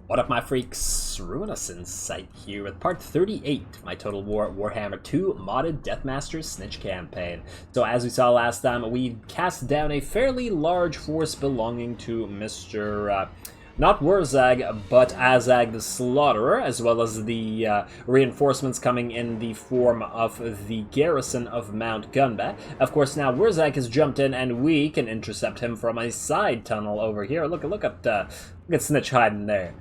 What up, my freaks? RuinousInsight here with part 38 of my Total Warhammer II modded Deathmaster Snikch campaign. So as we saw last time, we cast down a fairly large force belonging to Mr. Not Wurzag, but Azag the Slaughterer, as well as the reinforcements coming in the form of the garrison of Mount Gunbat. Of course, now Wurzag has jumped in, and we can intercept him from a side tunnel over here. Look at Snikch hiding there.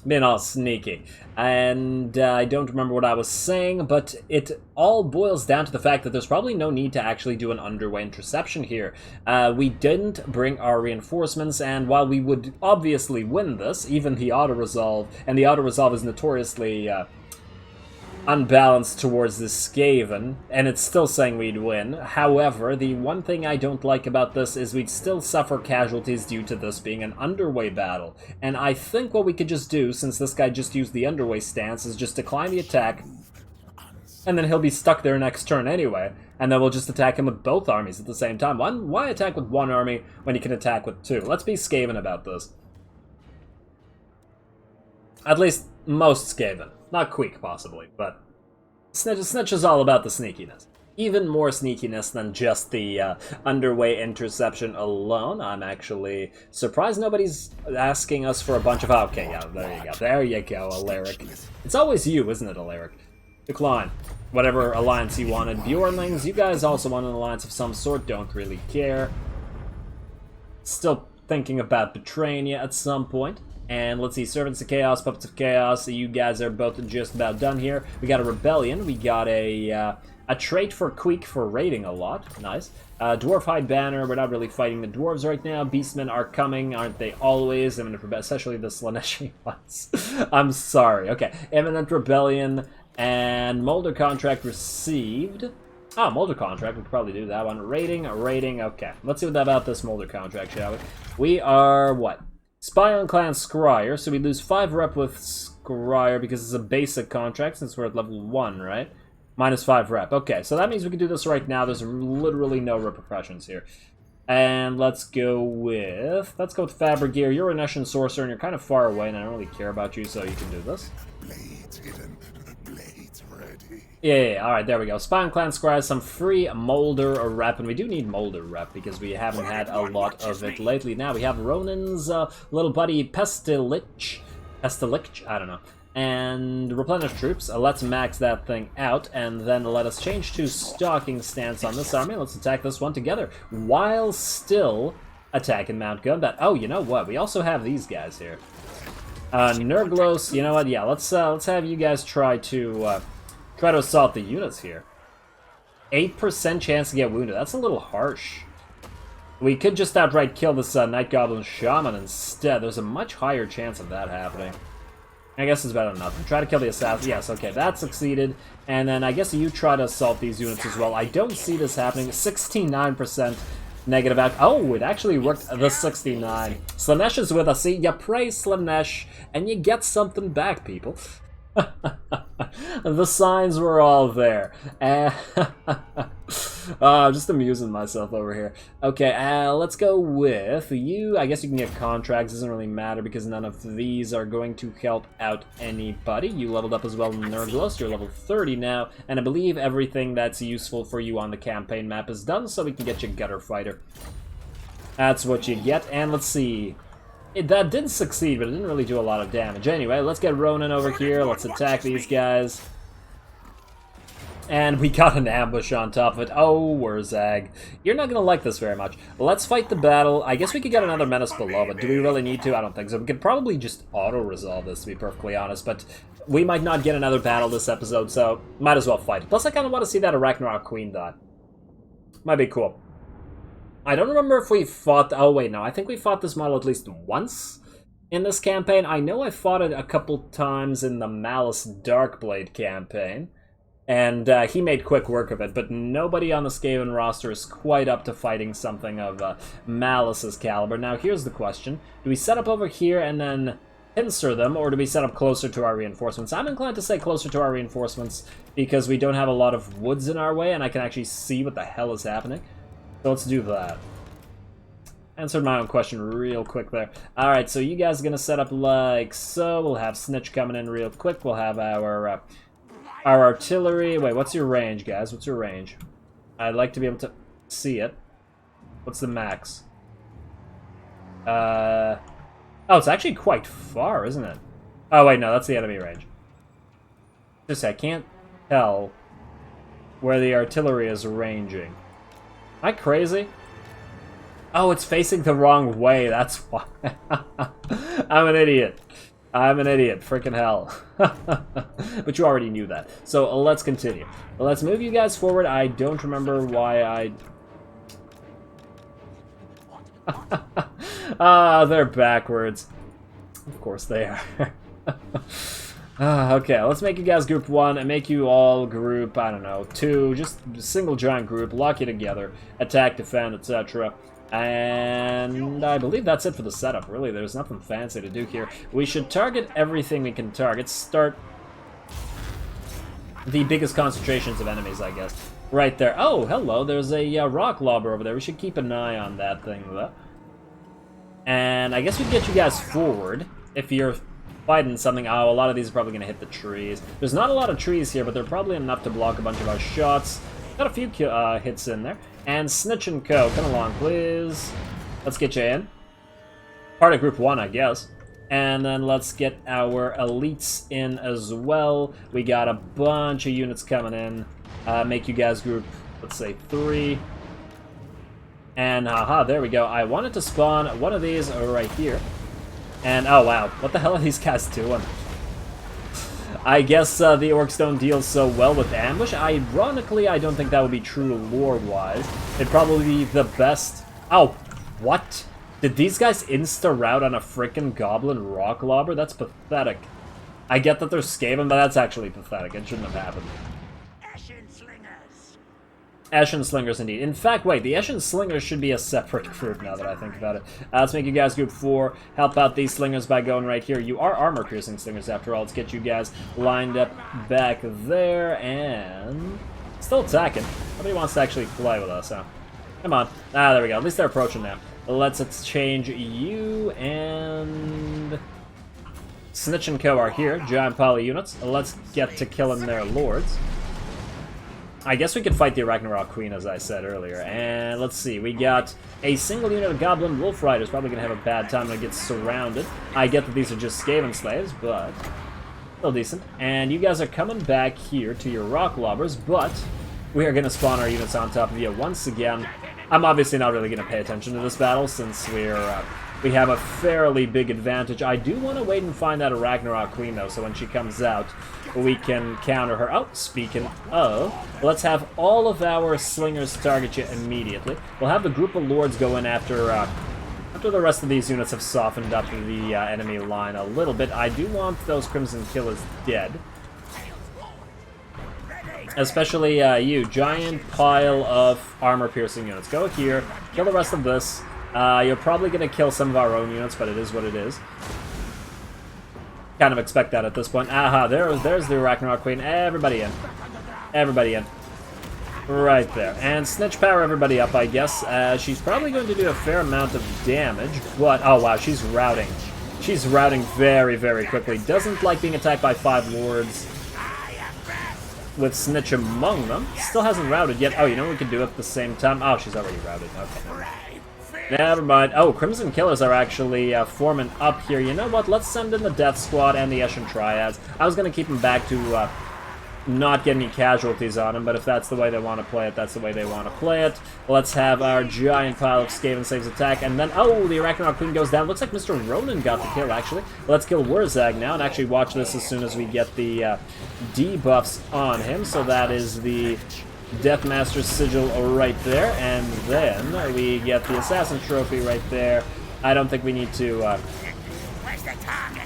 Being all sneaky. And I don't remember what I was saying, but it all boils down to the fact that there's probably no need to actually do an underway interception here. We didn't bring our reinforcements, and while we would obviously win this, even the auto-resolve, and the auto-resolve is notoriously unbalanced towards the Skaven, and it's still saying we'd win. However, the one thing I don't like about this is we'd still suffer casualties due to this being an underway battle. And I think what we could just do, since this guy just used the underway stance, is just decline the attack, and then he'll be stuck there next turn anyway, and then we'll just attack him with both armies at the same time. Why attack with one army when you can attack with two? Let's be Skaven about this. At least most Skaven. Not Queek, possibly, but Snikch is all about the sneakiness. Even more sneakiness than just the underway interception alone. I'm actually surprised nobody's asking us for a bunch of... Okay, yeah, there you go, Alaric. It's always you, isn't it, Alaric? Decline. Whatever alliance you wanted. Bjornlings, you guys also want an alliance of some sort, don't really care. Still thinking about betraying you at some point. And let's see, Servants of Chaos, Puppets of Chaos, you guys are both just about done here. We got a Rebellion, we got a trait for Queek for raiding a lot, nice. Dwarf Hide Banner, we're not really fighting the Dwarves right now. Beastmen are coming, aren't they always? Especially the Slaneshi ones. I'm sorry, okay. Imminent Rebellion, and Molder Contract received. Oh, Molder Contract, we could probably do that one. Raiding, okay. Let's see what about this Molder Contract, shall we? We are, what? Spy on Clan Scryer, so we lose 5 rep with Scryer because it's a basic contract since we're at level 1, right? Minus 5 rep. Okay, so that means we can do this right now. There's literally no repercussions here. And let's go with Fabrigear. You're a Neshan Sorcerer and you're kind of far away and I don't really care about you, so you can do this. Blades hidden, blades ready. Yeah, alright, there we go. Spy on Clan Scryer, some free Molder rep, and we do need Molder rep because we haven't had a lot of it lately. Now we have Ronin's little buddy Pestilich, I don't know, and Replenish Troops. Let's max that thing out, and then let us change to Stalking Stance on this army. Let's attack this one together, while still attacking Mount Gunbat. Oh, you know what? We also have these guys here. Nurglos, you know what? Yeah, let's have you guys try to assault the units here. 8% chance to get wounded. That's a little harsh. We could just outright kill this Night Goblin Shaman instead. There's a much higher chance of that happening. I guess it's better than nothing. Try to kill the assassin. Yes, okay, that succeeded. And then I guess you try to assault these units as well. I don't see this happening. 69% negative out. Oh, it actually worked. The 69. Slanesh is with us. See, you praise Slanesh, and you get something back, people. The signs were all there. I'm just amusing myself over here. Okay, let's go with you. I guess you can get contracts. Doesn't really matter because none of these are going to help out anybody. You leveled up as well in Nurglos. You're level 30 now, and I believe everything that's useful for you on the campaign map is done, so we can get you Gutter Fighter. That's what you get, and let's see. That did succeed, but it didn't really do a lot of damage. Anyway, let's get Ronin over here. Let's attack these guys. And we got an ambush on top of it. Oh, Wurzag. You're not going to like this very much. Let's fight the battle. I guess we could get another Menace below, but do we really need to? I don't think so. We could probably just auto-resolve this, to be perfectly honest, but we might not get another battle this episode, so might as well fight. Plus, I kind of want to see that Arachnarok Queen die. Might be cool. I don't remember if we fought... Oh, wait, no. I think we fought this model at least once in this campaign. I know I fought it a couple times in the Malice Darkblade campaign, and he made quick work of it, but nobody on the Skaven roster is quite up to fighting something of Malice's caliber. Now, here's the question. Do we set up over here and then pincer them, or do we set up closer to our reinforcements? I'm inclined to say closer to our reinforcements because we don't have a lot of woods in our way, and I can actually see what the hell is happening. So let's do that. Answered my own question real quick there. Alright, so you guys are going to set up like so. We'll have Snikch coming in real quick. We'll have our artillery. Wait, what's your range, guys? What's your range? I'd like to be able to see it. What's the max? Oh, it's actually quite far, isn't it? Oh, wait, no, that's the enemy range. Just, I can't tell where the artillery is ranging. Am I crazy? Oh, it's facing the wrong way, that's why. I'm an idiot. I'm an idiot, freaking hell. But you already knew that. So let's continue. Let's move you guys forward. I don't remember why I... Ah, they're backwards. Of course they are. Okay, let's make you guys group 1 and make you all group, I don't know, 2. Just a single giant group, lock you together, attack, defend, etc. And I believe that's it for the setup, really. There's nothing fancy to do here. We should target everything we can target. Start the biggest concentrations of enemies, I guess. Right there. Oh, hello, there's a rock lobber over there. We should keep an eye on that thing, though. And I guess we can get you guys forward if you're fighting something. Oh, a lot of these are probably going to hit the trees. There's not a lot of trees here, but they're probably enough to block a bunch of our shots. Got a few hits in there. And Snikch and Co. Come along, please. Let's get you in. Part of Group 1, I guess. And then let's get our elites in as well. We got a bunch of units coming in. Make you guys group, let's say, 3. And haha, there we go. I wanted to spawn one of these right here. And oh wow, what the hell are these guys doing? I guess the orcs don't deal so well with ambush. Ironically, I don't think that would be true lore-wise. It'd probably be the best... Oh, what? Did these guys insta-rout on a frickin' goblin rock lobber? That's pathetic. I get that they're Skaven, but that's actually pathetic. It shouldn't have happened. Ashen Slingers, indeed. In fact, wait, the Ashen Slingers should be a separate group now that I think about it. Let's make you guys group 4. Help out these Slingers by going right here. You are armor-piercing Slingers, after all. Let's get you guys lined up back there, and... Still attacking. Nobody wants to actually play with us, huh? Come on. Ah, there we go. At least they're approaching now. Let's exchange you and... Snikch and Co. are here. Giant pile of units. Let's get to killing their lords. I guess we could fight the Ragnarok Queen, as I said earlier. And let's see, we got a single unit of Goblin Wolf Riders. Probably going to have a bad time when it gets surrounded. I get that these are just Skaven slaves, but still decent. And you guys are coming back here to your rock lobbers, but we are going to spawn our units on top of you once again. I'm obviously not really going to pay attention to this battle since we have a fairly big advantage. I do want to wait and find out a Ragnarok Queen, though, so when she comes out, we can counter her. Oh, speaking of, let's have all of our slingers target you immediately. We'll have the group of lords go in after the rest of these units have softened up the enemy line a little bit. I do want those Crimson Killers dead. Especially you, giant pile of armor-piercing units. Go here, kill the rest of this. You're probably going to kill some of our own units, but it is what it is. Kind of expect that at this point. Aha, there's the Ragnarok Queen. Everybody in. Everybody in. Right there. And Snikch power everybody up, I guess. She's probably going to do a fair amount of damage, but... Oh, wow, she's routing. She's routing very, very quickly. Doesn't like being attacked by 5 lords with Snikch among them. Still hasn't routed yet. Oh, you know what we can do at the same time? Oh, she's already routed. Okay. Never mind. Oh, Crimson Killers are actually forming up here. You know what? Let's send in the Death Squad and the Eshin Triads. I was going to keep them back to not get any casualties on them, but if that's the way they want to play it, that's the way they want to play it. Let's have our giant pile of Skaven Slaves attack, and then, oh, the Ragnarok Queen goes down. Looks like Mr. Ronan got the kill, actually. Let's kill Wurzag now, and actually watch this as soon as we get the debuffs on him. So that is the Deathmaster Sigil right there, and then we get the Assassin Trophy right there. I don't think we need to...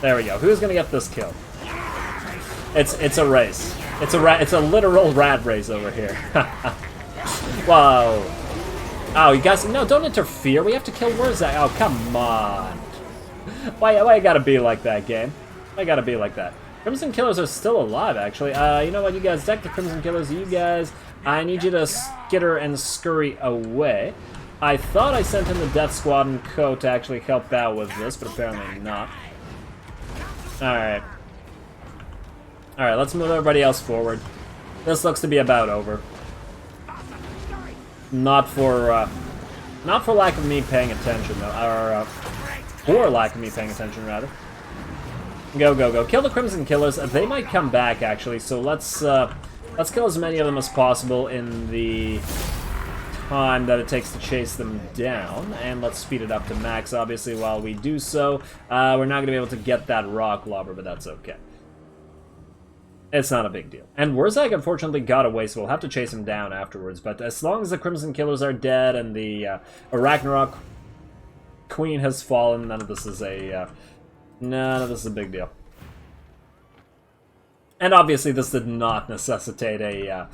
There we go. Who's going to get this kill? It's a race. It's a literal rat race over here. Whoa. Oh, you guys... No, don't interfere. We have to kill Wurzag. Oh, come on. Why you gotta be like that, game? Why you gotta be like that? Crimson Killers are still alive, actually. You know what, you guys? Deck the Crimson Killers. You guys... I need you to skitter and scurry away. I thought I sent in the Death Squad and Co. to actually help out with this, but apparently not. Alright. Alright, let's move everybody else forward. This looks to be about over. Not for lack of me paying attention, though. Or, for lack of me paying attention, rather. Go, go, go. Kill the Crimson Killers. They might come back, actually, so let's kill as many of them as possible in the time that it takes to chase them down, and let's speed it up to max, obviously, while we do so. We're not going to be able to get that rock lobber, but that's okay. It's not a big deal. And Wurzag unfortunately got away, so we'll have to chase him down afterwards, but as long as the Crimson Killers are dead and the Ragnarok Queen has fallen, none of this is a big deal. And obviously this did not necessitate a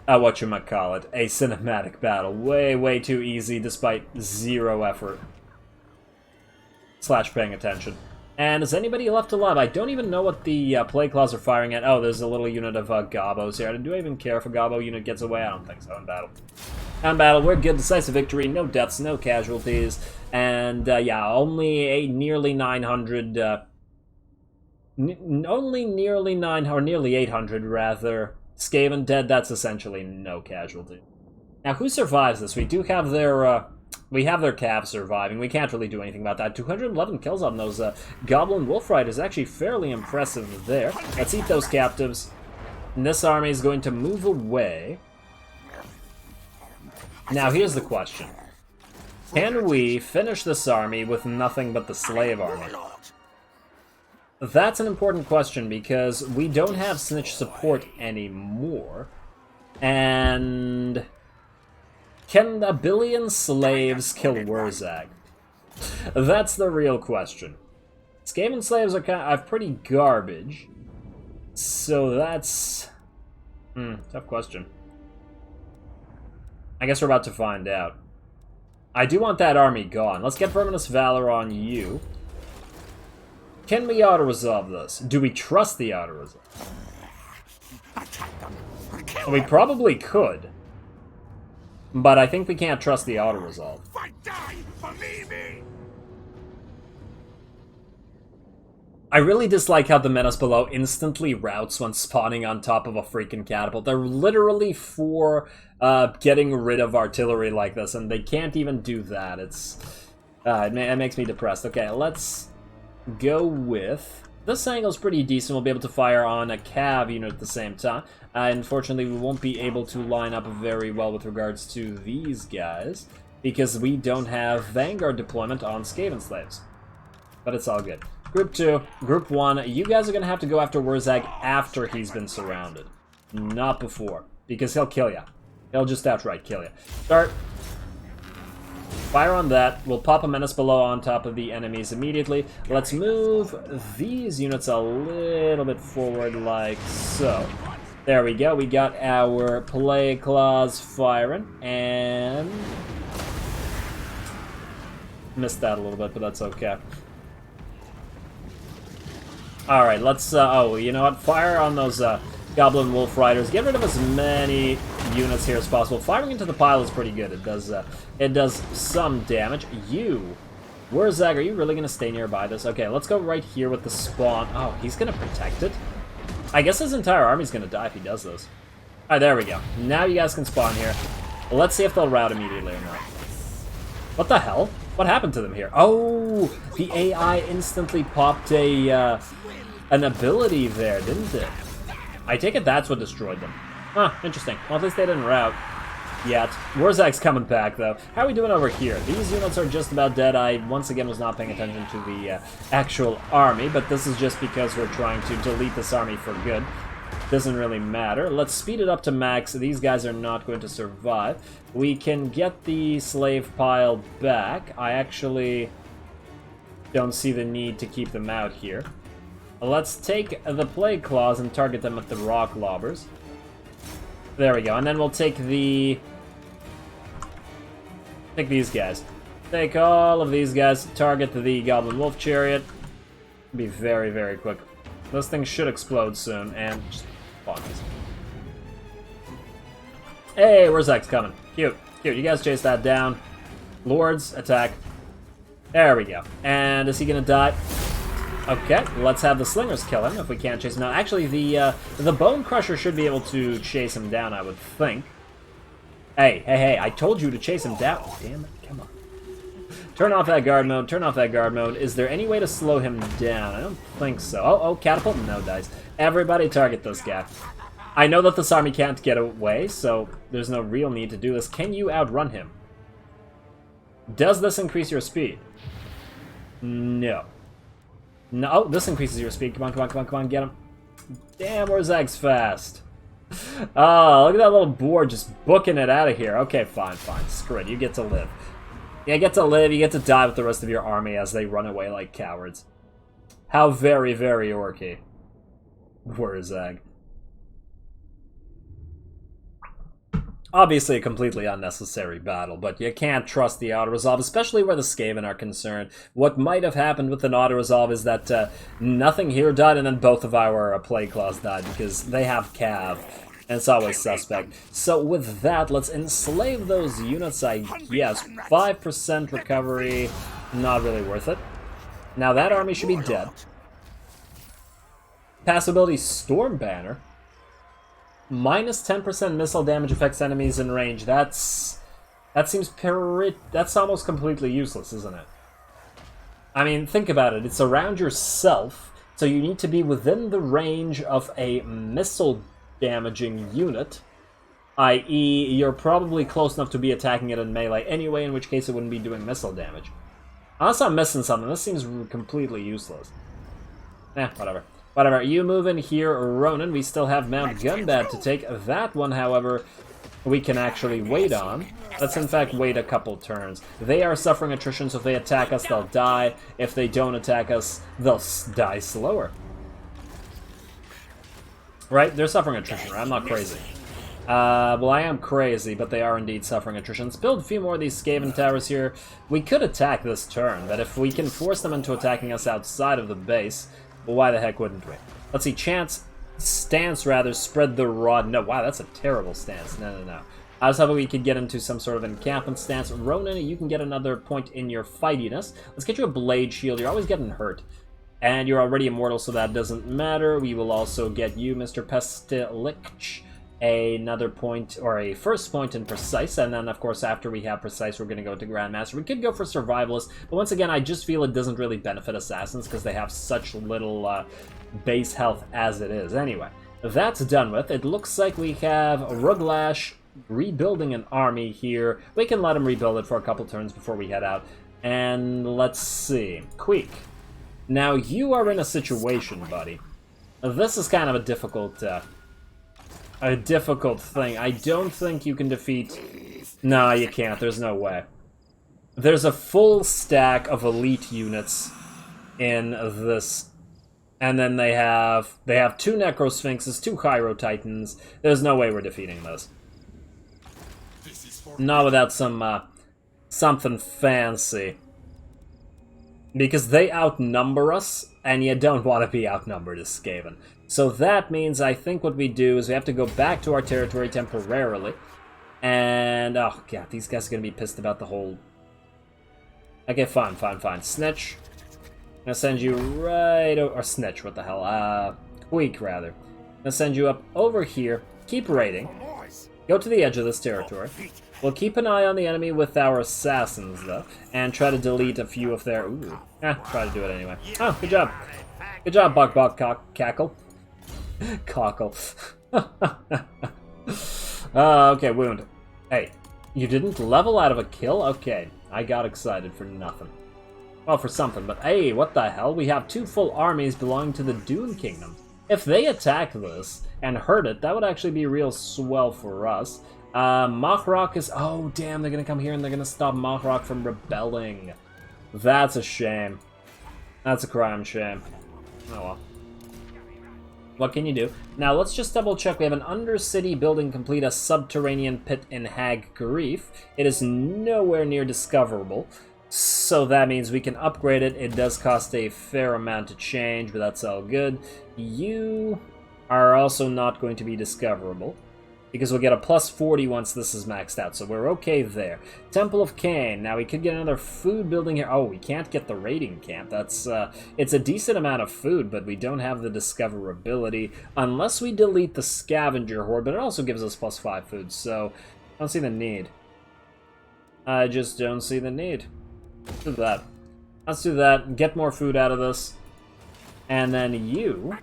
whatchamacallit, a cinematic battle. Way, way too easy, despite zero effort. / paying attention. And is anybody left alive? I don't even know what the Plague Claws are firing at. Oh, there's a little unit of Gobos here. Do I even care if a Gobbo unit gets away? I don't think so in battle. On battle, we're good. Decisive victory. No deaths, no casualties. And, yeah, only a nearly 900... only nearly 900, or nearly 800, rather. Skaven dead, that's essentially no casualty. Now, who survives this? We do have their, we have their Cav surviving. We can't really do anything about that. 211 kills on those Goblin Wolf Riders, actually fairly impressive there. Let's eat those captives. And this army is going to move away. Now, here's the question. Can we finish this army with nothing but the Slave Army? That's an important question, because we don't have Snikch support anymore. And can a billion slaves kill Wurzag? That's the real question. Skaven slaves are pretty garbage. So that's... tough question. I guess we're about to find out. I do want that army gone. Let's get Verminous Valor on you. Can we auto-resolve this? Do we trust the auto-resolve? We probably could. But I think we can't trust the auto-resolve. I really dislike how the menace below instantly routes when spawning on top of a freaking catapult. They're literally for getting rid of artillery like this, and they can't even do that. It's it makes me depressed. Okay, let's go with... This angle's pretty decent. We'll be able to fire on a Cav unit at the same time. Unfortunately, we won't be able to line up very well with regards to these guys, because we don't have Vanguard deployment on Skaven Slaves. But it's all good. Group 2, Group 1, you guys are going to have to go after Wurzag after he's been surrounded. Not before, because he'll kill you. He'll just outright kill you. Start. Fire on that. We'll pop a Menace Below on top of the enemies immediately. Let's move these units a little bit forward like so. There we go. We got our Plague Claws firing, and... missed that a little bit, but that's okay. Alright, let's, oh, you know what? Fire on those, Goblin Wolf Riders. Get rid of as many units here as possible. Firing into the pile is pretty good. It does some damage. You, Wurzag, are you really going to stay nearby this? Okay, let's go right here with the spawn. Oh, he's going to protect it? I guess his entire army's going to die if he does this. Alright, there we go. Now you guys can spawn here. Let's see if they'll rout immediately or not. What the hell? What happened to them here? Oh, the AI instantly popped a, an ability there, didn't it? I take it that's what destroyed them. Huh, interesting. Well, at least they didn't rout yet. Wurzag's coming back, though. How are we doing over here? These units are just about dead. I, once again, was not paying attention to the actual army, but this is just because we're trying to delete this army for good. Doesn't really matter. Let's speed it up to max. These guys are not going to survive. We can get the slave pile back. I actually don't see the need to keep them out here. Let's take the Plague Claws and target them with the Rock Lobbers. There we go. And then we'll take the... take these guys. Take all of these guys. Target the Goblin Wolf Chariot. Be very, very quick. Those things should explode soon, and just spawn these. Hey, Wurzag's coming. Cute. Here, you guys chase that down. Lords, attack. There we go. And is he gonna die? Okay, let's have the slingers kill him if we can't chase him down. Actually, the Bone Crusher should be able to chase him down, I would think. Hey, I told you to chase him down. Damn it, come on. Turn off that guard mode, turn off that guard mode. Is there any way to slow him down? I don't think so. Oh, catapult? No dice. Everybody target this guy. I know that this army can't get away, so there's no real need to do this. Can you outrun him? Does this increase your speed? No. No, oh, this increases your speed. Come on, get him. Damn, where's Zag's fast? Oh, look at that little board just booking it out of here. Okay, fine. Screw it, you get to live. You get to live, you get to die with the rest of your army as they run away like cowards. How very, very orky. Where's Zag? Obviously a completely unnecessary battle, but you can't trust the auto-resolve, especially where the Skaven are concerned. What might have happened with an auto-resolve is that nothing here died, and then both of our Plague Claws died, because they have Cav, and it's always suspect. So with that, let's enslave those units, I guess. 5% recovery, not really worth it. Now that army should be dead. Passability Storm Banner. Minus 10% missile damage affects enemies in range. That seems that's almost completely useless, isn't it? I mean, think about it. It's around yourself, so you need to be within the range of a missile damaging unit, i.e. you're probably close enough to be attacking it in melee anyway, in which case it wouldn't be doing missile damage. Unless I'm missing something, this seems completely useless. Whatever. Whatever, you move in here, Ronan. We still have Mount Gunbad to take. That one, however, we can actually wait on. Let's in fact wait a couple turns. They are suffering attrition, so if they attack us, they'll die. If they don't attack us, they'll die slower. Right? They're suffering attrition, right? I'm not crazy. Well, I am crazy, but they are indeed suffering attrition. Let's build a few more of these Skaven towers here. We could attack this turn, but if we can force them into attacking us outside of the base, well, why the heck wouldn't we? Let's see, stance rather, spread the rod. No, wow, that's a terrible stance. No. I was hoping we could get into some sort of encampment stance. Ronan, you can get another point in your fightiness. Let's get you a blade shield. You're always getting hurt. And you're already immortal, so that doesn't matter. We will also get you, Mr. Snikch, another point, or a first point in Precise, and then, of course, after we have Precise, we're going to go to Grandmaster. We could go for Survivalist, but once again, I just feel it doesn't really benefit Assassins, because they have such little base health as it is. Anyway, that's done with. It looks like we have Ruglash rebuilding an army here. We can let him rebuild it for a couple turns before we head out. And let's see. Queek. Now, you are in a situation, buddy. This is kind of a difficult thing. I don't think you can defeat... Nah, you can't. There's no way. There's a full stack of elite units in this, and then they have 2 Necrosphinxes, 2 Hyro Titans. There's no way we're defeating this. Not without some something fancy. Because they outnumber us, and you don't want to be outnumbered as Skaven. So that means I think what we do is we have to go back to our territory temporarily. And, oh god, these guys are going to be pissed about the whole... Okay, fine. Snikch. I'm going to send you right over... Or Snikch, what the hell? Queek, rather. I'm going to send you up over here. Keep raiding. Go to the edge of this territory. We'll keep an eye on the enemy with our assassins, though, and try to delete a few of their... Ooh. Try to do it anyway. Oh, good job. Good job, Cackle. Cockle. Okay, wound. Hey, you didn't level out of a kill? Okay, I got excited for nothing. Well, for something, but hey, what the hell? We have 2 full armies belonging to the Dune Kingdom. If they attack this and hurt it, that would actually be real swell for us. Machrok is... Oh, damn, they're gonna come here and they're gonna stop Machrok from rebelling. That's a shame. That's a crime shame. Oh well. What can you do? Now, let's just double check. We have an Undercity building complete, a subterranean pit in Hag Grief. It is nowhere near discoverable, so that means we can upgrade it. It does cost a fair amount to change, but that's all good. You are also not going to be discoverable. because we'll get a plus 40 once this is maxed out, so we're okay there. Temple of Cain. Now we could get another food building here. Oh, we can't get the raiding camp. That's it's a decent amount of food, but we don't have the discoverability unless we delete the scavenger horde, but it also gives us plus 5 food, so I don't see the need. I just don't see the need. Let's do that. Let's do that. Get more food out of this. And then you...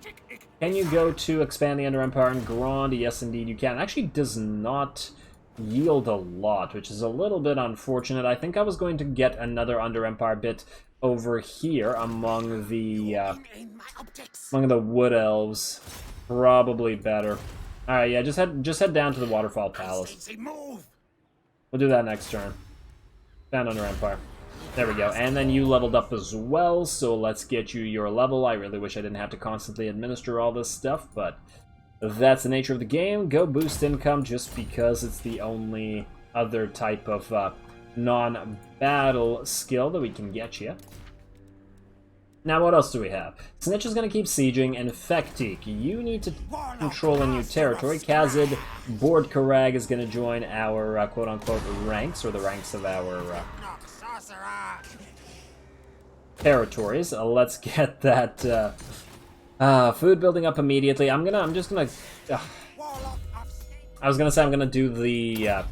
Can you go to expand the Under Empire and Grand? Yes, indeed you can. It actually does not yield a lot, which is a little bit unfortunate. I think I was going to get another Under Empire bit over here among the Wood Elves. Probably better. All right, yeah, just head down to the Waterfall Palace. We'll do that next turn. Found Under Empire. There we go, and then you leveled up as well, so let's get you your level. I really wish I didn't have to constantly administer all this stuff, but that's the nature of the game. Go boost income just because it's the only other type of non-battle skill that we can get you. Now, what else do we have? Snikch is going to keep sieging, and Fektik, you need to control a new territory. Kazid, Board Karag is going to join our quote-unquote ranks, or the ranks of our territories. Let's get that food building up immediately. I was gonna say I'm gonna do the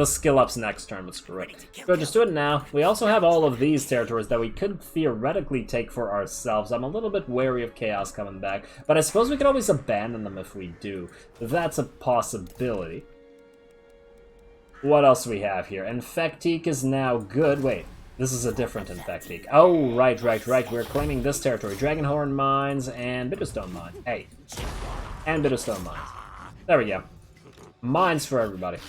skill ups next turn, but screw it. Go, just do it now. We also have all of these territories that we could theoretically take for ourselves. I'm a little bit wary of Chaos coming back, but I suppose we could always abandon them if we do. That's a possibility. What else do we have here? Infectique is now good. Wait, this is a different Infectique. Oh, right. We're claiming this territory. Dragonhorn Mines and Bitterstone Mines. Hey. And Bitterstone Mines. There we go. Mines for everybody.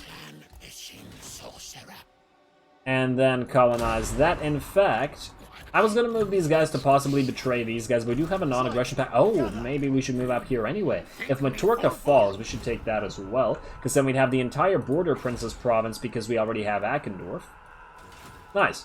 And then colonize that. In fact, I was going to move these guys to possibly betray these guys, but we do have a non-aggression pact. Oh, maybe we should move up here anyway. If Maturka falls, we should take that as well, because then we'd have the entire Border Princess province because we already have Akendorf. Nice.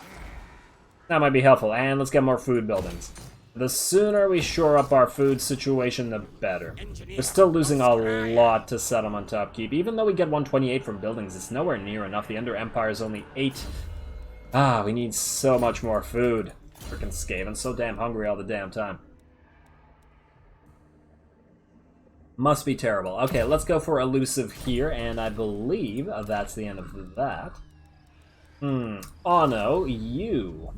That might be helpful. And let's get more food buildings. The sooner we shore up our food situation, the better. We're still losing a lot to settlement upkeep. Even though we get 128 from buildings, it's nowhere near enough. The Under Empire is only 8. Ah, we need so much more food. Freaking Skaven, so damn hungry all the damn time. Must be terrible. Okay, let's go for Elusive here, and I believe that's the end of that. Oh no, you.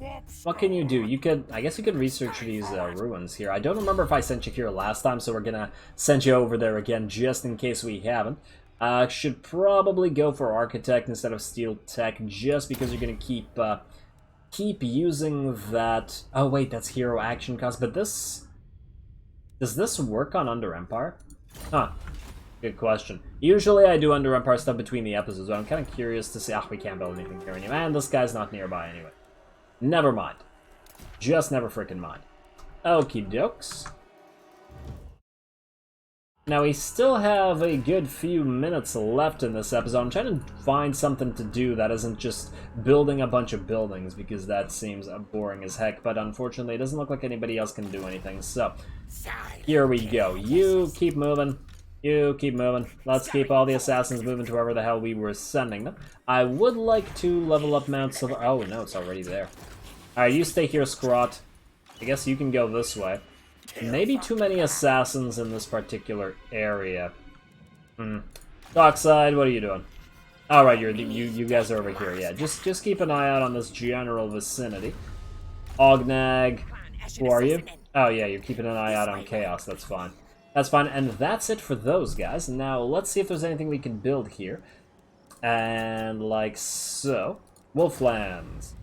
What can you do? You could, I guess you could research these ruins here. I don't remember if I sent you here last time, so we're gonna send you over there again just in case we haven't. Should probably go for Architect instead of Steel Tech, just because you're gonna keep using that. Oh wait, that's hero action cost, but this... Does this work on Under Empire? Huh. Good question. Usually I do Under Empire stuff between the episodes, but I'm kind of curious to see... Ah, we can't build anything here anyway. And this guy's not nearby anyway. Never mind. Just never frickin' mind. Okie dokes. Now we still have a good few minutes left in this episode. I'm trying to find something to do that isn't just building a bunch of buildings, because that seems boring as heck, but unfortunately it doesn't look like anybody else can do anything, so here we go. You keep moving. You keep moving. Let's keep all the assassins moving to wherever the hell we were sending them. I would like to level up Mount Silver... Oh, no, it's already there. Alright, you stay here, Scrot. I guess you can go this way. Maybe too many assassins in this particular area. Dockside, what are you doing? Alright, you guys are over here, yeah. Just keep an eye out on this general vicinity. Ognag, who are you? Oh yeah, you're keeping an eye out on Chaos, that's fine. That's fine, and that's it for those guys. Now, let's see if there's anything we can build here. And like so. Wolflands.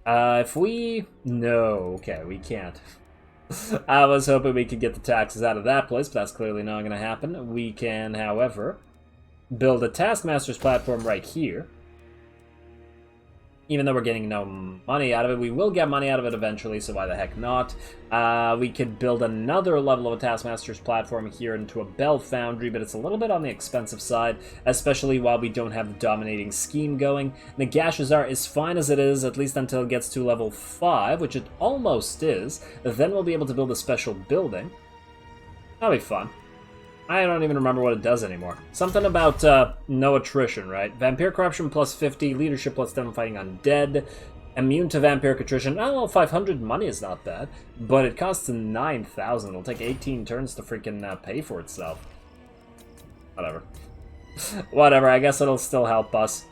If we... No, okay, we can't. I was hoping we could get the taxes out of that place, but that's clearly not going to happen. We can, however, build a Taskmaster's platform right here. Even though we're getting no money out of it, we will get money out of it eventually, so why the heck not? We could build another level of a Taskmaster's platform here into a Bell Foundry, but it's a little bit on the expensive side, especially while we don't have the dominating scheme going. Nagashazar is fine as it is, at least until it gets to level 5, which it almost is. Then we'll be able to build a special building. That'll be fun. I don't even remember what it does anymore. Something about no attrition, right? Vampire corruption plus 50, leadership plus 10 fighting undead, immune to vampiric attrition. Oh, well, 500 money is not bad, but it costs 9,000. It'll take 18 turns to freaking pay for itself. Whatever. Whatever, I guess it'll still help us.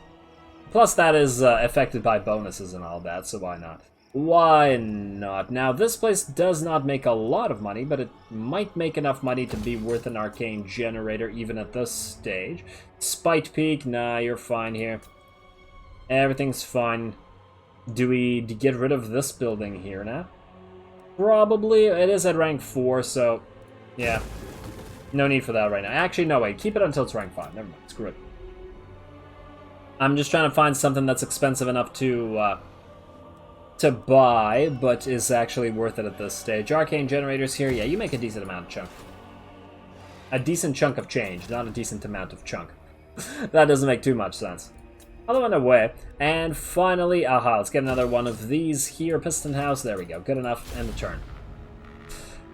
Plus, that is affected by bonuses and all that, so why not? Why not? Now, this place does not make a lot of money, but it might make enough money to be worth an arcane generator, even at this stage. Spite Peak, nah, you're fine here. Everything's fine. Do we get rid of this building here now? Probably. It is at rank 4, so yeah. No need for that right now. Actually, no, wait. Keep it until it's rank 5. Never mind. Screw it. I'm just trying to find something that's expensive enough to buy, but is actually worth it at this stage. Arcane generators here. Yeah, you make a decent amount of chunk. A decent chunk of change, not a decent amount of chunk. That doesn't make too much sense. Other one away. And finally, aha, let's get another one of these here. Piston House. There we go. Good enough. End the turn.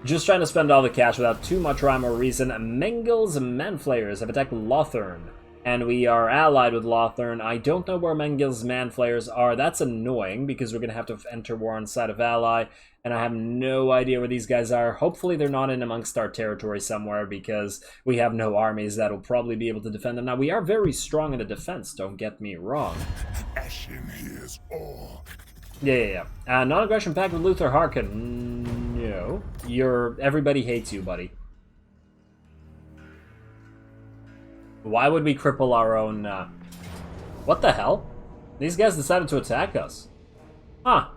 Just trying to spend all the cash without too much rhyme or reason. Mengel's Manflayers have attacked Lothern, and we are allied with Lothern. I don't know where Mengel's Manflayers are. That's annoying, because we're going to have to enter war on side of ally, and I have no idea where these guys are. Hopefully they're not in amongst our territory somewhere, because we have no armies that will probably be able to defend them. Now, we are very strong in the defense, don't get me wrong. Ashen hears all. Yeah. Non-aggression pact with Luther Harkin. No. Everybody hates you, buddy. Why would we cripple our own, What the hell? These guys decided to attack us. Huh.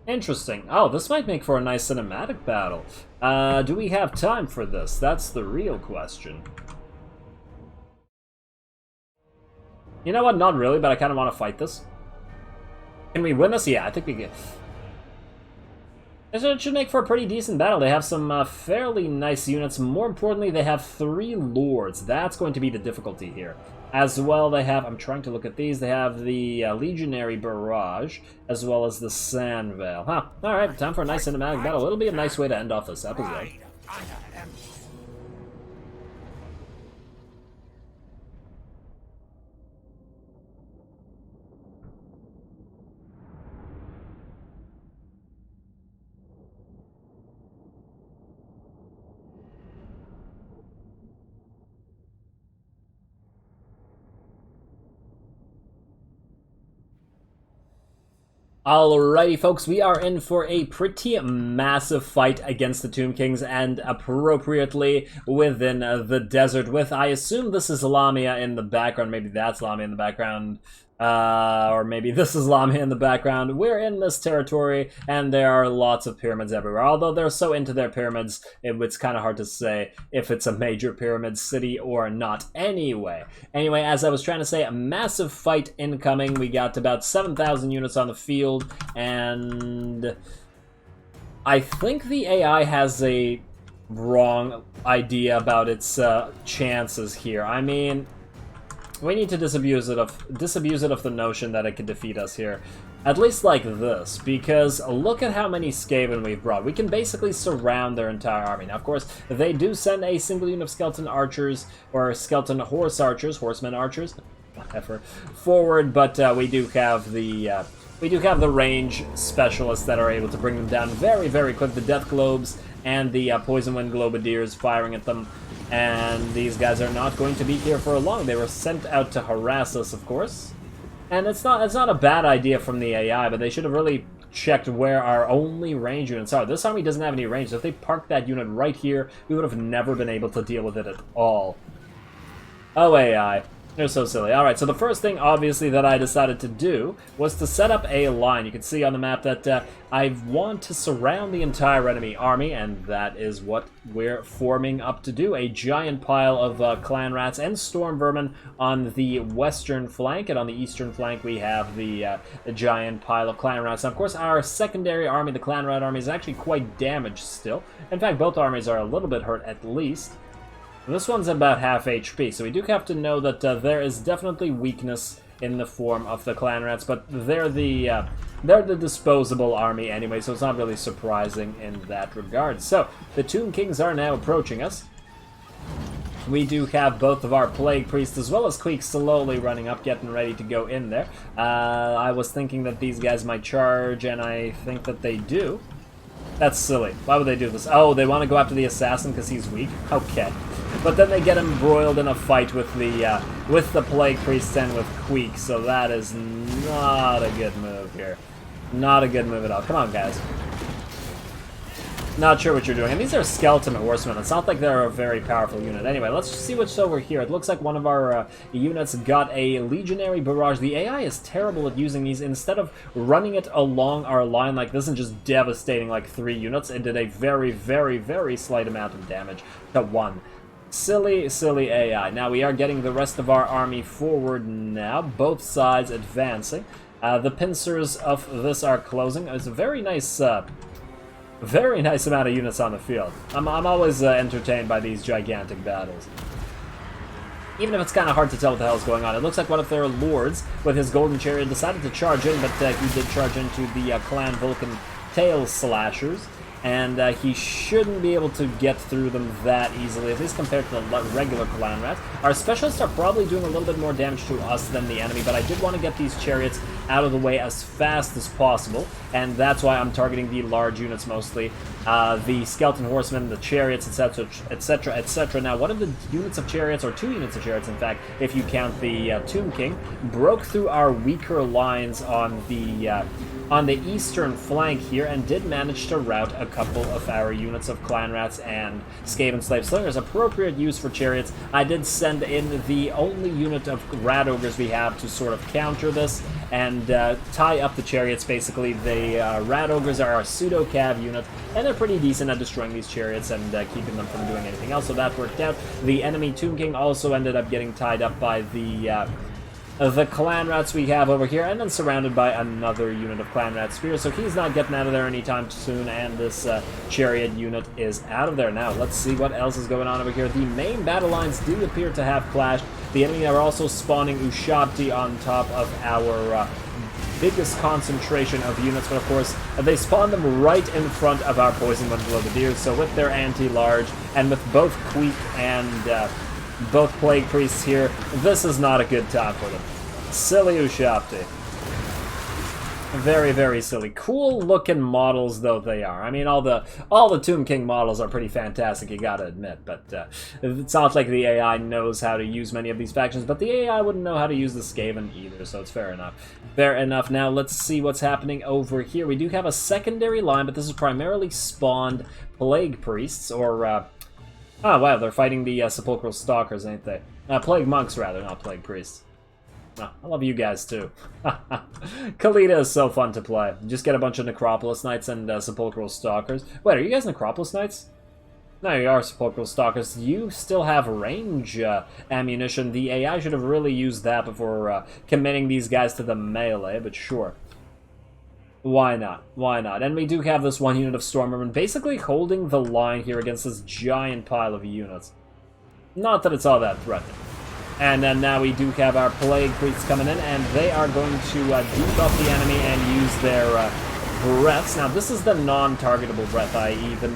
Interesting. Oh, this might make for a nice cinematic battle. Do we have time for this? That's the real question. You know what? Not really, but I kind of want to fight this. Can we win this? Yeah, I think we get. It should make for a pretty decent battle. They have some fairly nice units. More importantly, they have 3 lords. That's going to be the difficulty here. As well, they have, I'm trying to look at these, they have the Legionary Barrage, as well as the Sandvale. Huh, alright, time for a nice cinematic battle. It'll be a nice way to end off this episode. Alrighty, folks, we are in for a pretty massive fight against the Tomb Kings, and appropriately within the desert with, I assume this is Lamia in the background, maybe that's Lamia in the background, or maybe this is Lamia in the background. We're in this territory, and there are lots of pyramids everywhere. Although they're so into their pyramids, it's kind of hard to say if it's a major pyramid city or not. Anyway, as I was trying to say, a massive fight incoming. We got about 7,000 units on the field, and I think the AI has a wrong idea about its chances here. I mean, we need to disabuse it of the notion that it can defeat us here. At least like this, because look at how many Skaven we've brought. We can basically surround their entire army. Now, of course, they do send a single unit of skeleton archers, or skeleton horsemen archers, whatever, forward, but we do have the range specialists that are able to bring them down very, very quick. The Death Globes and the Poison Wind Globadiers firing at them. And these guys are not going to be here for long. They were sent out to harass us, of course. And it's not a bad idea from the AI, but they should have really checked where our only range units are. This army doesn't have any range, so if they parked that unit right here, we would have never been able to deal with it at all. Oh, AI. They're so silly. Alright, so the first thing, obviously, that I decided to do was to set up a line. You can see on the map that I want to surround the entire enemy army, and that is what we're forming up to do. A giant pile of clan rats and storm vermin on the western flank, and on the eastern flank we have the giant pile of clan rats. Now, of course, our secondary army, the clan rat army, is actually quite damaged still. In fact, both armies are a little bit hurt at least. This one's about half HP, so we do have to know that there is definitely weakness in the form of the clan rats, but they're the disposable army anyway, so it's not really surprising in that regard. So, the Tomb Kings are now approaching us. We do have both of our Plague Priests as well as Queek slowly running up, getting ready to go in there. I was thinking that these guys might charge, and I think that they do. That's silly. Why would they do this? Oh, they want to go after the Assassin because he's weak? Okay. But then they get embroiled in a fight with the Plague Priests and with Queek, so that is not a good move here. Not a good move at all. Come on, guys. Not sure what you're doing. And these are skeleton horsemen. It's not like they're a very powerful unit. Anyway, let's see what's over here. It looks like one of our units got a legionary barrage. The AI is terrible at using these. Instead of running it along our line like this and just devastating like 3 units, it did a very, very, very slight amount of damage to 1. Silly, silly AI. Now we are getting the rest of our army forward now. Both sides advancing. The pincers of this are closing. It's a very nice amount of units on the field. I'm always entertained by these gigantic battles. Even if it's kind of hard to tell what the hell is going on. It looks like one of their lords, with his golden chariot, decided to charge in, but he did charge into the Clan Vulcan tail slashers. And he shouldn't be able to get through them that easily, at least compared to the regular clan rats. Our specialists are probably doing a little bit more damage to us than the enemy, but I did want to get these chariots out of the way as fast as possible, and that's why I'm targeting the large units mostly. The skeleton horsemen, the chariots, etc., etc., etc. Now, one of the units of chariots, or 2 units of chariots, in fact, if you count the Tomb King, broke through our weaker lines on the eastern flank here, and did manage to rout a couple of our units of clan rats and Skaven slave slingers. Appropriate use for chariots. I did send in the only unit of rat ogres we have to sort of counter this and tie up the chariots. Basically, the rat ogres are our pseudo cav unit, and they're pretty decent at destroying these chariots and keeping them from doing anything else, so that worked out. The enemy Tomb King also ended up getting tied up by the clan rats we have over here, and then surrounded by another unit of clan rat spears, so he's not getting out of there anytime soon, and this chariot unit is out of there. Now, let's see what else is going on over here. The main battle lines do appear to have clashed. The enemy are also spawning Ushabti on top of our biggest concentration of units, but of course, they spawn them right in front of our Poison Wind Belvedere, so with their anti-large, and with both Queek and both Plague Priests here, this is not a good time for them. Silly Ushabti. Very, very silly. Cool looking models though they are. I mean, all the Tomb King models are pretty fantastic, you gotta admit, but it's not like the AI knows how to use many of these factions, but the AI wouldn't know how to use the Skaven either, so it's fair enough. Fair enough. Now let's see what's happening over here. We do have a secondary line, but this is primarily spawned Plague Priests, or oh wow, they're fighting the Sepulchral Stalkers, ain't they? Plague Monks, rather, not Plague Priests. Oh, I love you guys, too. Kalita is so fun to play. Just get a bunch of Necropolis Knights and Sepulchral Stalkers. Wait, are you guys Necropolis Knights? No, you are Sepulchral Stalkers. You still have range ammunition. The AI should have really used that before committing these guys to the melee, but sure. Why not? Why not? And we do have this one unit of Stormwomen basically holding the line here against this giant pile of units. Not that it's all that threatening. And then now we do have our Plague Priests coming in, and they are going to debuff the enemy and use their breaths. Now, this is the non-targetable breath, i.e. the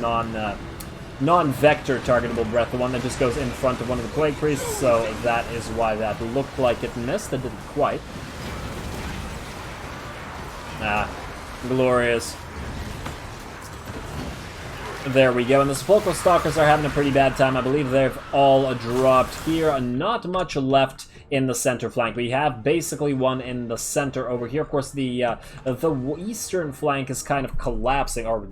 non-vector targetable breath, the one that just goes in front of one of the Plague Priests, so that is why that looked like it missed. It didn't quite. Glorious. There we go, and the Sepulchral Stalkers are having a pretty bad time. I believe they've all dropped here. Not much left in the center flank. We have basically one in the center over here. Of course, the eastern flank is kind of collapsing, or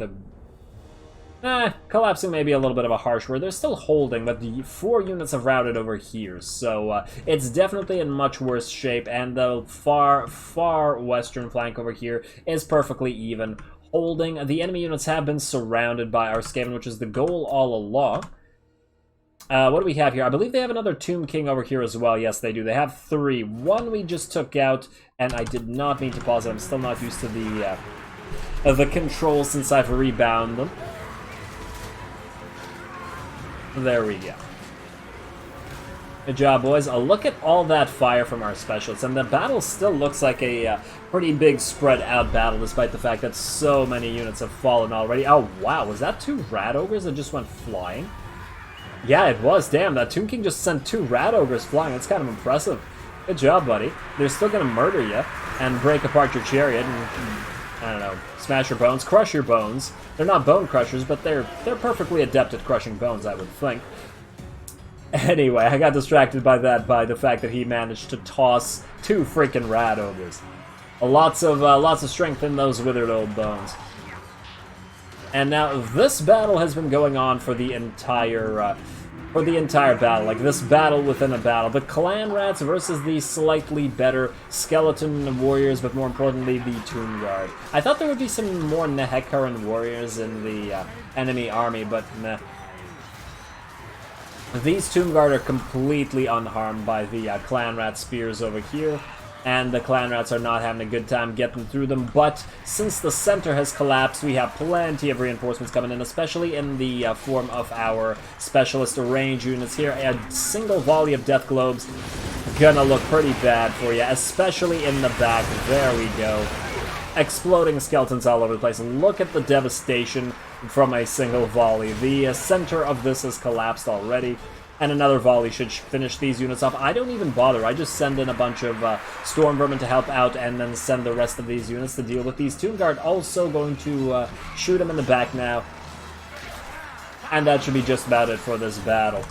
collapsing may be a little bit of a harsh word. They're still holding, but the 4 units have routed over here, so it's definitely in much worse shape, and the far, far western flank over here is perfectly even holding. The enemy units have been surrounded by our Skaven, which is the goal all along. What do we have here? I believe they have another Tomb King over here as well. Yes, they do. They have 3. One we just took out, and I did not mean to pause it. I'm still not used to the controls since I've rebound them. There we go. Good job, boys. Look at all that fire from our specialists, and the battle still looks like a pretty big spread-out battle, despite the fact that so many units have fallen already. Oh, wow. Was that 2 rat ogres that just went flying? Yeah, it was. Damn, that Tomb King just sent 2 Rat Ogres flying. That's kind of impressive. Good job, buddy. They're still gonna murder you and break apart your chariot and, I don't know, smash your bones, crush your bones. They're not bone crushers, but they're perfectly adept at crushing bones, I would think. Anyway, I got distracted by the fact that he managed to toss 2 freaking Rat Ogres. Lots of strength in those withered old bones. And now this battle has been going on for the entire battle. Like, this battle within a battle. The Clan Rats versus the slightly better Skeleton Warriors, but more importantly, the Tomb Guard. I thought there would be some more Nehekaran Warriors in the enemy army, but meh. These Tomb Guard are completely unharmed by the Clan Rat spears over here, and the Clan Rats are not having a good time getting through them, but since the center has collapsed, we have plenty of reinforcements coming in, especially in the form of our specialist range units here. A single volley of Death Globes gonna look pretty bad for you, especially in the back. There we go. Exploding skeletons all over the place. Look at the devastation from a single volley. The center of this has collapsed already, and another volley should finish these units off. I don't even bother. I just send in a bunch of Storm Vermin to help out, and then send the rest of these units to deal with these. Tomb Guard also going to shoot him in the back now. And that should be just about it for this battle.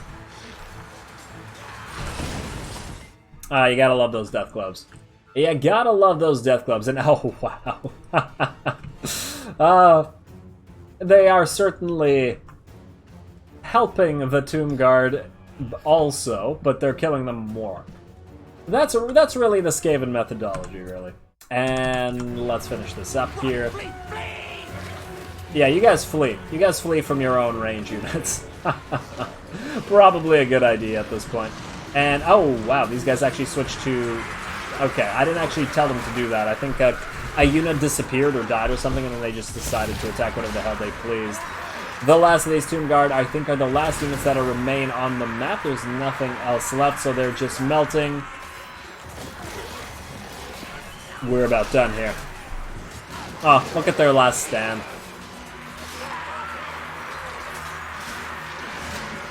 You gotta love those Death Gloves. You gotta love those Death Gloves. And oh, wow. They are certainly helping the Tomb Guard also, but they're killing them more. That's really the Skaven methodology, really. And let's finish this up here. Yeah, you guys flee. You guys flee from your own range units. Probably a good idea at this point. And, oh, wow, these guys actually switched to... Okay, I didn't actually tell them to do that. I think a unit disappeared or died or something, and then they just decided to attack whatever the hell they pleased. The last of these Tomb Guard, I think, are the last units that remain on the map. There's nothing else left, so they're just melting. We're about done here. Oh, look at their last stand.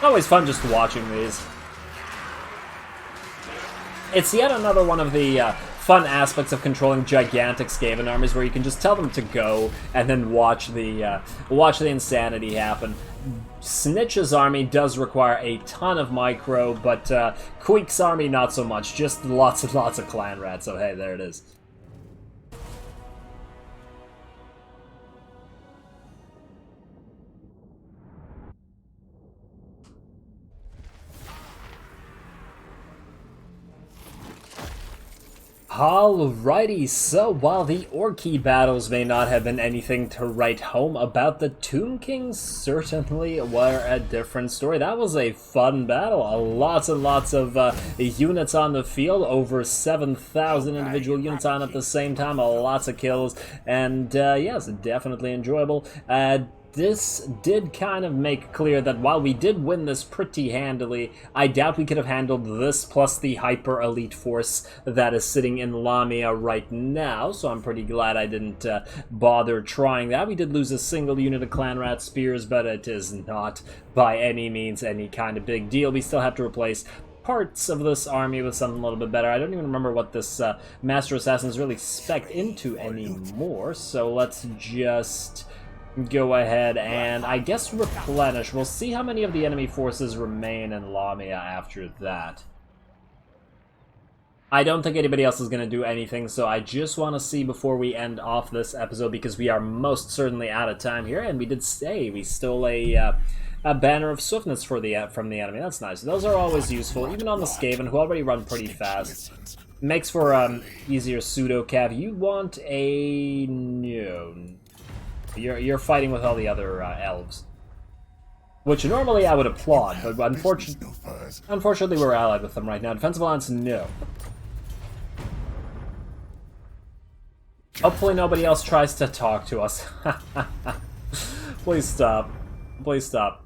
Always fun just watching these. It's yet another one of the fun aspects of controlling gigantic Skaven armies, where you can just tell them to go and then watch the insanity happen. Snikch's army does require a ton of micro, but Queek's army not so much. Just lots and lots of Clan Rats. So hey, there it is. Alrighty, so while the Orky battles may not have been anything to write home about, the Tomb Kings certainly were a different story. That was a fun battle. Lots and lots of units on the field, over 7,000 individual units on at the same time, lots of kills, and yes, definitely enjoyable. This did kind of make clear that while we did win this pretty handily, I doubt we could have handled this plus the hyper-elite force that is sitting in Lamia right now, so I'm pretty glad I didn't bother trying that. We did lose a single unit of Clan Rat Spears, but it is not by any means any kind of big deal. We still have to replace parts of this army with something a little bit better. I don't even remember what this Master Assassin is really spec'd into anymore, so let's just go ahead and, I guess, replenish. We'll see how many of the enemy forces remain in Lamia after that. I don't think anybody else is going to do anything, so I just want to see before we end off this episode, because we are most certainly out of time here, and we did say we stole a banner of swiftness from the enemy. That's nice. Those are always useful, even on the Skaven, who already run pretty fast. Makes for easier pseudo-cav. You want a... no... You're fighting with all the other elves, which normally I would applaud, but unfortunately we're allied with them right now. Defensive alliance, no. Hopefully nobody else tries to talk to us. Please stop. Please stop.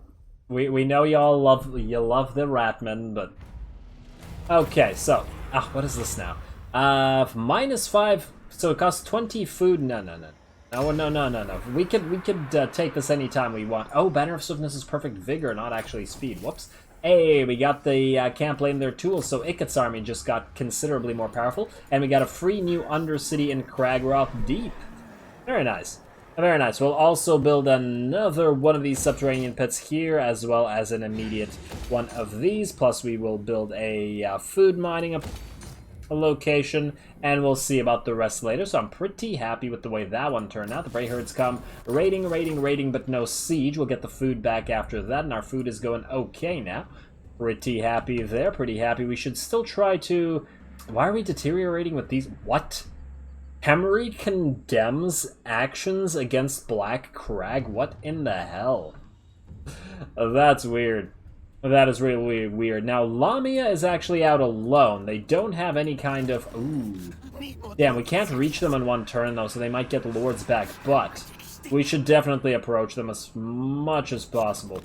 We know y'all love the Ratmen, but okay. So what is this now? -5. So it costs 20 food. No. No, no, no, no, no. We could take this anytime we want. Oh, Banner of Swiftness is perfect vigor, not actually speed. Whoops. Hey, we got the camp lane their tools, so Iket's army just got considerably more powerful, and we got a free new Undercity in Cragroth Deep. Very nice. Very nice. We'll also build another one of these subterranean pits here, as well as an immediate one of these. Plus, we will build a food mining location, and we'll see about the rest later. So I'm pretty happy with the way that one turned out. The Bray Herds come raiding, but no siege. We'll get the food back after that, and our food is going okay now. Pretty happy there. Pretty happy. We should still try to... Why are we deteriorating with these? What? Hemorrhage condemns actions against Black Crag? What in the hell? That's weird. That is really weird. Now, Lamia is actually out alone. They don't have any kind of... Ooh. Damn, we can't reach them in one turn, though, so they might get Lords back. But we should definitely approach them as much as possible.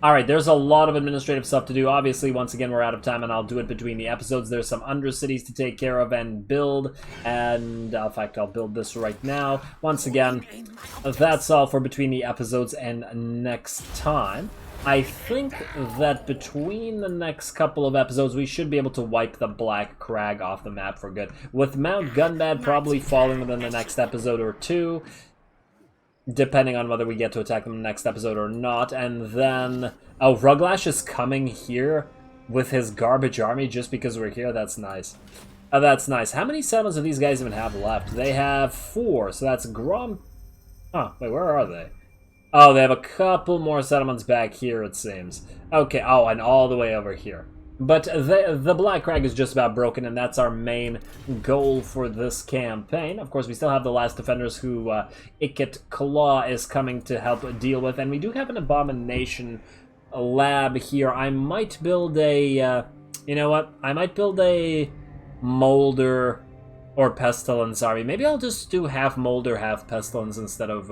Alright, there's a lot of administrative stuff to do. Obviously, once again, we're out of time, and I'll do it between the episodes. There's some Undercities to take care of and build, and in fact, I'll build this right now. Once again, that's all for between the episodes and next time. I think that between the next couple of episodes, we should be able to wipe the Black Crag off the map for good. With Mount Gunbad probably falling within the next episode or two, depending on whether we get to attack them in the next episode or not. And then... Oh, Ruglash is coming here with his garbage army just because we're here? That's nice. That's nice. How many settlements do these guys even have left? They have 4, so that's Grom... Huh, wait, where are they? Oh, they have a couple more settlements back here, it seems. Okay, oh, and all the way over here. But the Black Crag is just about broken, and that's our main goal for this campaign. Of course, we still have the last defenders who Iket Claw is coming to help deal with, and we do have an Abomination lab here. I might build a... you know what? I might build a Molder or Pestilence army. Maybe I'll just do half Molder, half Pestilence instead of...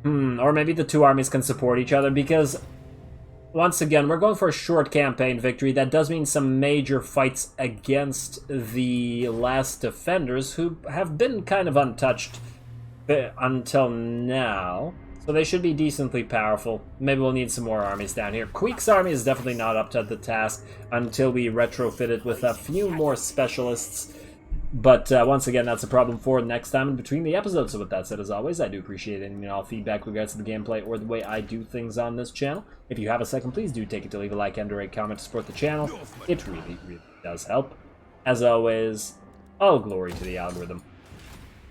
or maybe the two armies can support each other, because... Once again, we're going for a short campaign victory. That does mean some major fights against the last defenders, who have been kind of untouched until now. So they should be decently powerful. Maybe we'll need some more armies down here. Queek's army is definitely not up to the task until we retrofit it with a few more specialists. But once again, that's a problem for next time in between the episodes. So with that said, as always, I do appreciate any and all feedback with regards to the gameplay or the way I do things on this channel. If you have a second, please do take it to leave a like and or a comment to support the channel. It really, really does help. As always, all glory to the algorithm.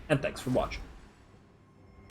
And thanks for watching.